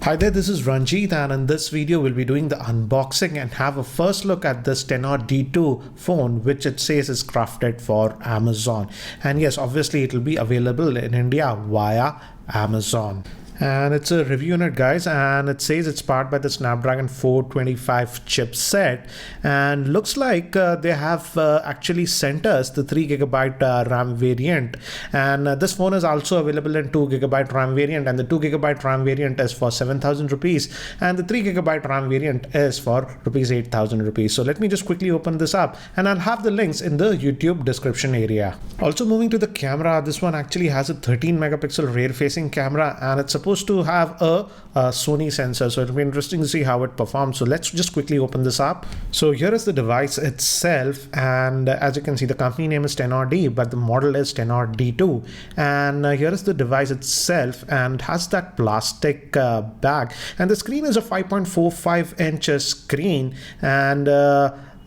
Hi there, this is Ranjit, and in this video we'll be doing the unboxing and have a first look at this Tenor D2 phone, which it says is crafted for Amazon. And yes, obviously it will be available in India via Amazon. And it's a review unit, guys, and it says it's powered by the Snapdragon 425 chipset, and looks like they have actually sent us the 3GB RAM variant, and this phone is also available in 2GB RAM variant, and the 2GB RAM variant is for 7,000 rupees and the 3GB RAM variant is for rupees 8,000 rupees. So let me just quickly open this up and I'll have the links in the YouTube description area. Also, moving to the camera, this one actually has a 13 megapixel rear facing camera, and it's supposed to have a Sony sensor, so it'll be interesting to see how it performs. So let's just quickly open this up. So here is the device itself, and as you can see, the company name is Tenor D, but the model is Tenor D2. And here is the device itself, and has that plastic bag, and the screen is a 5.45 inch screen, and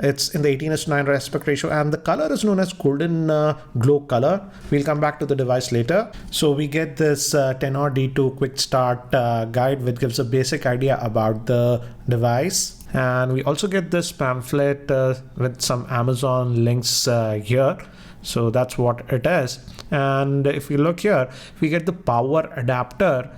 it's in the 18:9 aspect ratio, and the color is known as golden glow color. We'll come back to the device later. So we get this Tenor D2 quick start guide, which gives a basic idea about the device. And we also get this pamphlet with some Amazon links here. So that's what it is. And if you look here, we get the power adapter,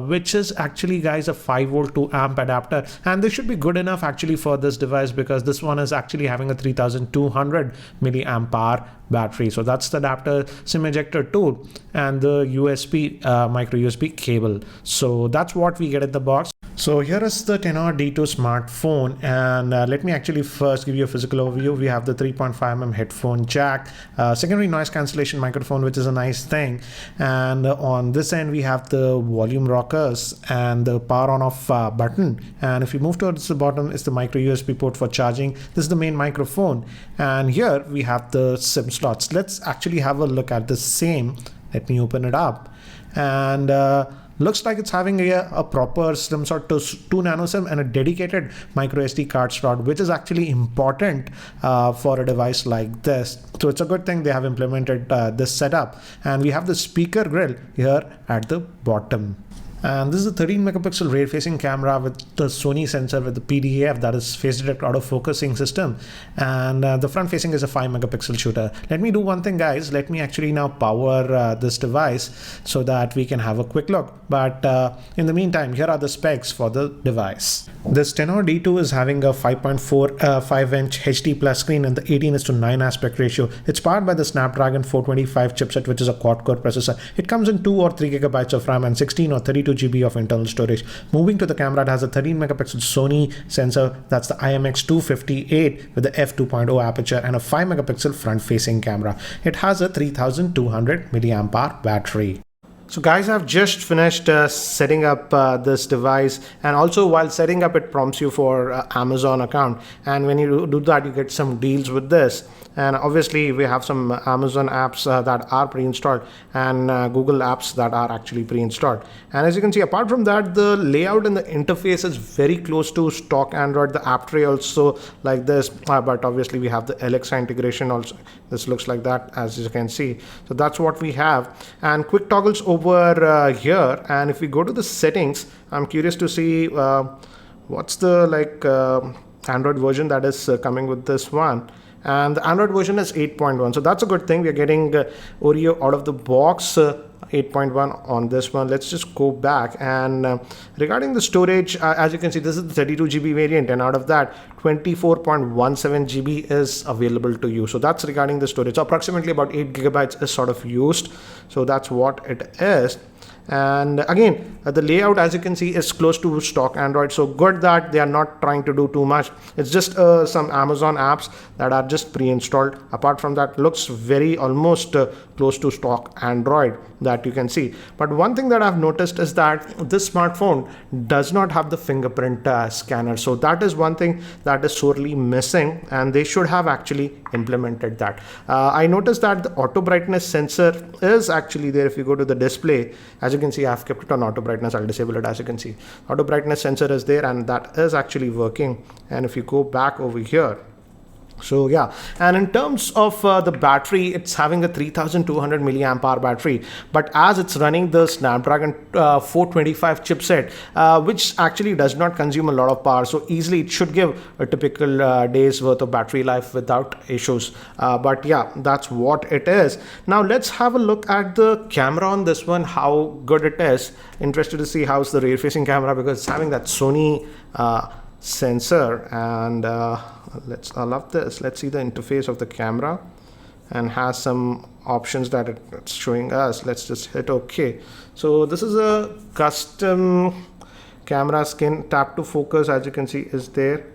which is actually, guys, a 5V 2A adapter, and this should be good enough actually for this device, because this one is actually having a 3200 milliamp hour battery. So that's the adapter, SIM ejector tool, and the USB micro USB cable. So that's what we get in the box. So here is the Tenor D2 smartphone, and let me actually first give you a physical overview. We have the 3.5mm headphone jack, secondary noise cancellation microphone, which is a nice thing, and on this end we have the volume rockers and the power on off button. And if you move towards the bottom is the micro USB port for charging. This is the main microphone, and here we have the SIM slots. Let's actually have a look at the same. Let me open it up, and looks like it's having a proper SIM slot to 2 nano SIM and a dedicated micro SD card slot, which is actually important for a device like this. So it's a good thing they have implemented this setup. And we have the speaker grill here at the bottom. And this is a 13 megapixel rear facing camera with the Sony sensor with the PDAF, that is phase detect autofocusing system, and the front facing is a 5 megapixel shooter. Let me do one thing, guys. Let me actually now power this device so that we can have a quick look. But in the meantime, here are the specs for the device. This Tenor D2 is having a 5.45 inch HD plus screen and the 18:9 aspect ratio. It's powered by the Snapdragon 425 chipset, which is a quad-core processor. It comes in 2 or 3 gigabytes of RAM and 16 or 32 GB of internal storage. Moving to the camera, it has a 13 megapixel Sony sensor, that's the IMX258 with the f2.0 aperture, and a 5 megapixel front facing camera. It has a 3200 milliamp hour battery. So guys, I've just finished setting up this device, and also while setting up it prompts you for Amazon account, and when you do that you get some deals with this. And obviously we have some Amazon apps that are pre-installed, and Google apps that are actually pre-installed. And as you can see, apart from that, the layout and the interface is very close to stock Android. The app tray also like this, but obviously we have the Alexa integration also. This looks like that, as you can see. So that's what we have, and quick toggles over here. And if we go to the settings, I'm curious to see what's the Android version that is coming with this one. And the Android version is 8.1, so that's a good thing. We are getting Oreo out of the box, 8.1 on this one. Let's just go back, and regarding the storage, as you can see, this is the 32 GB variant, and out of that 24.17 GB is available to you. So that's regarding the storage. So approximately about 8 gigabytes is sort of used, so that's what it is. And again, the layout, as you can see, is close to stock Android, so good that they are not trying to do too much. It's just some Amazon apps that are just pre-installed. Apart from that, looks very almost close to stock Android that you can see. But one thing that I've noticed is that this smartphone does not have the fingerprint scanner, so that is one thing that is sorely missing, and they should have actually implemented that. I noticed that the auto brightness sensor is actually there. If you go to the display, as you can see, I've kept it on auto brightness. I'll disable it. As you can see, auto brightness sensor is there, and that is actually working. And if you go back over here, So yeah, and in terms of the battery, it's having a 3200 milliamp hour battery, but as it's running the Snapdragon 425 chipset, which actually does not consume a lot of power, so easily it should give a typical day's worth of battery life without issues. But yeah, that's what it is. Now let's have a look at the camera on this one, how good it is. Interested to see how's the rear facing camera, because it's having that Sony sensor. And I love this. Let's see the interface of the camera, and has some options that it's showing us. Let's just hit OK. So this is a custom camera skin. Tap to focus, as you can see, is there,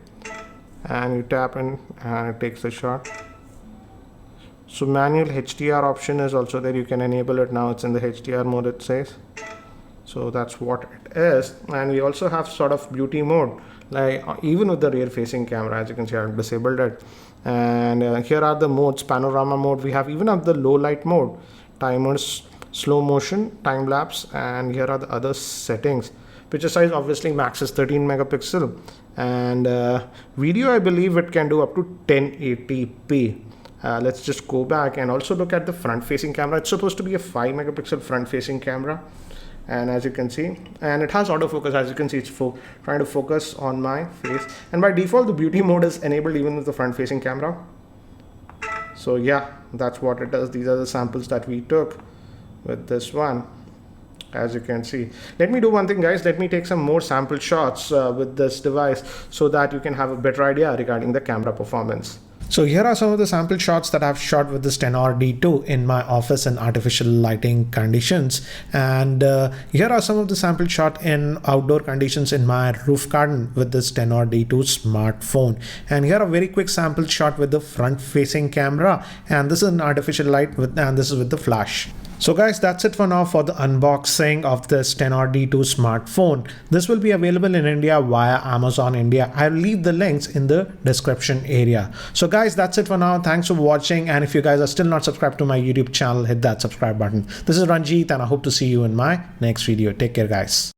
and you tap in and it takes the shot. So manual HDR option is also there. You can enable it now. It's in the HDR mode, it says. So that's what it is. And we also have sort of beauty mode, like even with the rear facing camera. As you can see, I've disabled it. And here are the modes. Panorama mode, we have even have the low light mode, timers, slow motion, time lapse, and here are the other settings. Picture size, obviously max is 13 megapixel, and video, I believe it can do up to 1080p. Let's just go back and also look at the front facing camera. It's supposed to be a 5 megapixel front facing camera, and as you can see, and it has autofocus. As you can see, it's trying to focus on my face, and by default the beauty mode is enabled even with the front facing camera. So yeah, that's what it does. These are the samples that we took with this one. As you can see, let me do one thing, guys. Let me take some more sample shots with this device, so that you can have a better idea regarding the camera performance. So here are some of the sample shots that I've shot with this Tenor D2 in my office in artificial lighting conditions. And here are some of the sample shot in outdoor conditions in my roof garden with this Tenor D2 smartphone. And here a very quick sample shot with the front facing camera. And this is an artificial light and this is with the flash. So guys, that's it for now for the unboxing of this Tenor D2 smartphone. This will be available in India via Amazon India. I'll leave the links in the description area. So guys, that's it for now. Thanks for watching. And if you guys are still not subscribed to my YouTube channel, hit that subscribe button. This is Ranjit, and I hope to see you in my next video. Take care, guys.